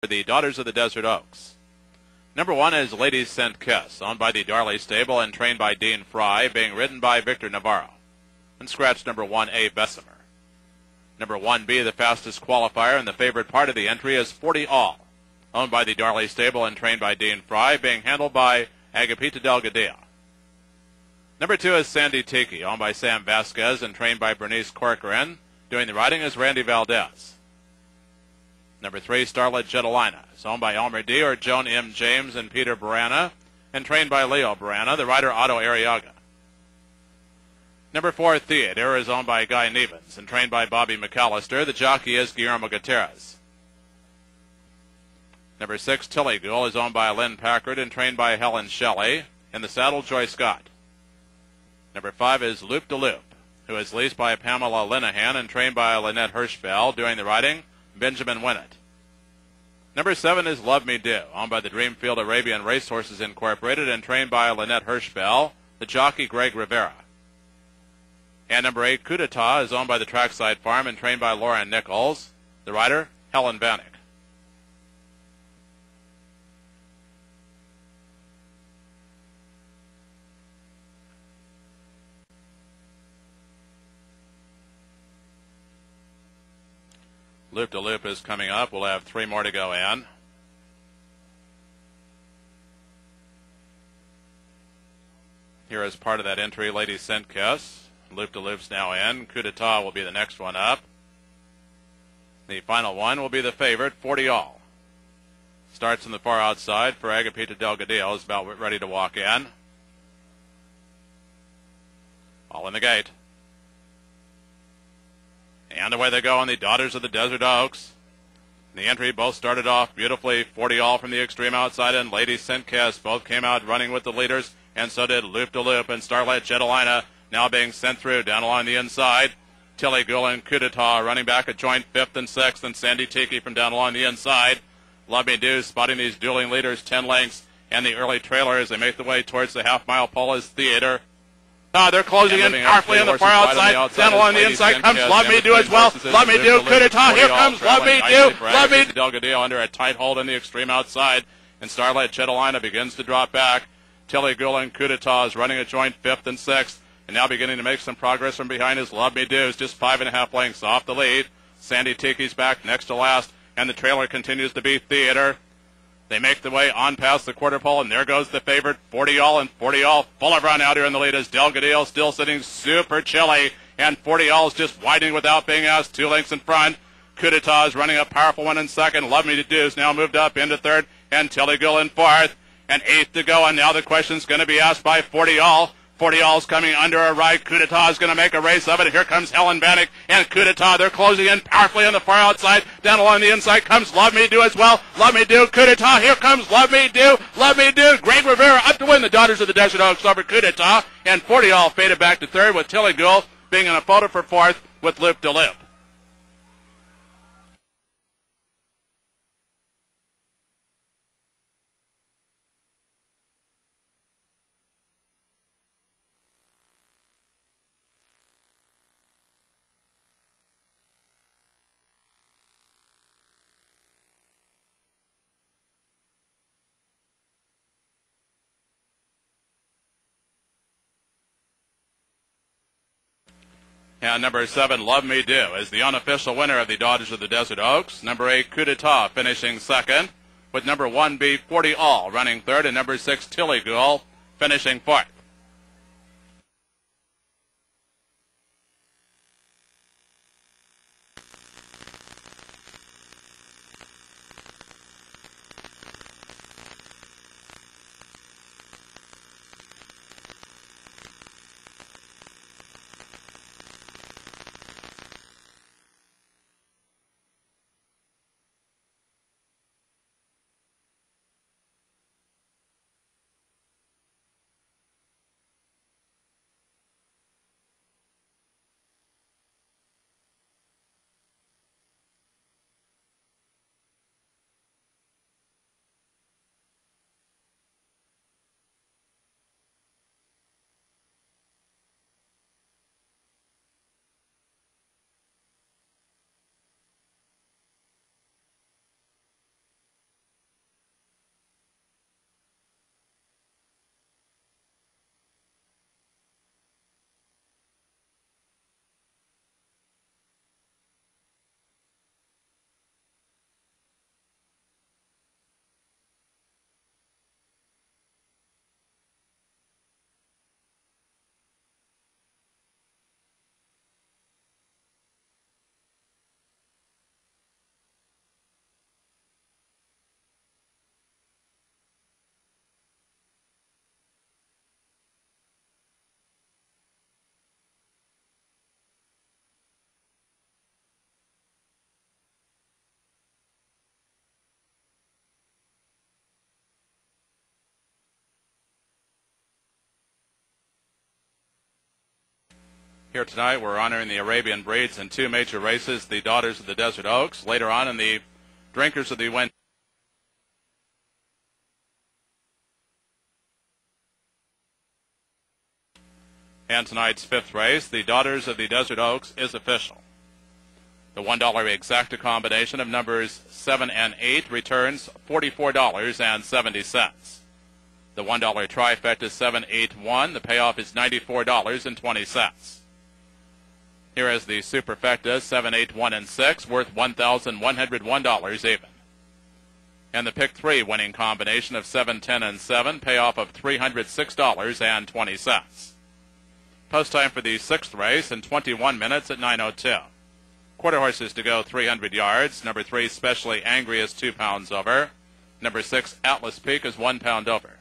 the Daughters of the Desert Oaks. Number 1 is Lady Sent Kiss, owned by the Darley Stable and trained by Dean Fry, being ridden by Victor Navarro. And scratch number 1A, Bessemer. Number 1B, the fastest qualifier, and the favorite part of the entry is 40 All, owned by the Darley Stable and trained by Dean Fry, being handled by Agapita Delgadillo. Number 2 is Sandy Tiki, owned by Sam Vasquez and trained by Bernice Corcoran. Doing the riding is Randy Valdez. Number 3, Starlet Jetalina, is owned by Elmer D. or Joan M. James and Peter Barana, and trained by Leo Barana, the rider Otto Arriaga. Number 4, Theodore, is owned by Guy Nevens and trained by Bobby McAllister. The jockey is Guillermo Gutierrez. Number 6, Tilly Ghoul, is owned by Lynn Packard and trained by Helen Shelley. In the saddle, Joy Scott. Number 5 is Loop de Loop, who is leased by Pamela Linehan and trained by Lynnette Hershbell. Doing the riding, Benjamin Winnett. Number 7 is Love Me Do, owned by the Dreamfield Arabian Racehorses Incorporated and trained by Lynnette Hershbell. The jockey, Greg Rivera. And number 8, Chndaka, is owned by the Trackside Farm and trained by Lauren Nichols. The rider, Helen Vanek. Loop de Loop is coming up. We'll have 3 more to go in. Here is part of that entry, Lady Sent Kiss. Loop de Loop's now in. Chndaka will be the next one up. The final one will be the favorite, 40 All. Starts in the far outside for Agapita Delgadillo, is about ready to walk in. All in the gate. And away they go on the Daughters of the Desert Oaks. The entry both started off beautifully. 40 All from the extreme outside and Lady Sent Kiss both came out running with the leaders, and so did Loop de Loop and Starlet Jetalina, now being sent through down along the inside. Tilly Ghoul and Chndaka running back a joint 5th and 6th, and Sandy Tiki from down along the inside. Love Me Do spotting these dueling leaders 10 lengths, and the early trailer as they make the way towards the half-mile pole is Theater. They're closing in powerfully on the far outside. Down along the inside comes Love Me Do as well. Love Me Do, Chndaka, here comes Love Me Do. Love Me Do. Delgadillo under a tight hold in the extreme outside, and Starlight Jetalina begins to drop back. Tilly Ghoul and Chndaka is running a joint 5th and 6th, and now beginning to make some progress from behind is Love Me Do, just 5.5 lengths off the lead. Sandy Tiki's back next to last, and the trailer continues to be Theater. They make the way on past the quarter pole, and there goes the favorite, 40 All, and 40 All full of run out here in the lead as Delgadillo still sitting super chilly, and 40 All is just widening without being asked, 2 lengths in front. Chndaka is running a powerful one in second. Love Me Do is now moved up into third, and Tilly Ghoul in fourth, and 8th to go, and now the question's going to be asked by 40 All. 40 All's coming under a right. Chndaka is going to make a race of it. Here comes Helen Vanek and Chndaka. They're closing in powerfully on the far outside. Down along the inside comes Love Me Do as well. Love Me Do, Chndaka. Here comes Love Me Do. Love Me Do. Greg Rivera up to win the Daughters of the Desert Oaks over Chndaka. And 40 All faded back to third with Tilly Ghoul being in a photo for fourth with Loop de Loop. And number 7, Love Me Do, is the unofficial winner of the Daughters of the Desert Oaks. Number 8, Chndaka finishing second, with number 1B, 40 All running third, and number 6, Tilly Ghoul finishing fourth. Here tonight, we're honoring the Arabian breeds in two major races, the Daughters of the Desert Oaks. Later on in the Drinkers of the Wind. And tonight's fifth race, the Daughters of the Desert Oaks, is official. The $1 exacta combination of numbers 7 and 8 returns $44.70. The $1 trifecta 781. The payoff is $94.20. Here is the superfecta 7, 8, 1, and 6, worth $1,101 even. And the pick 3 winning combination of 7, 10, and 7, payoff of $306.20. Post time for the sixth race in 21 minutes at 9:02. Quarter horses to go 300 yards. Number 3, Specially Angry, is 2 pounds over. Number 6, Atlas Peak, is 1 pound over.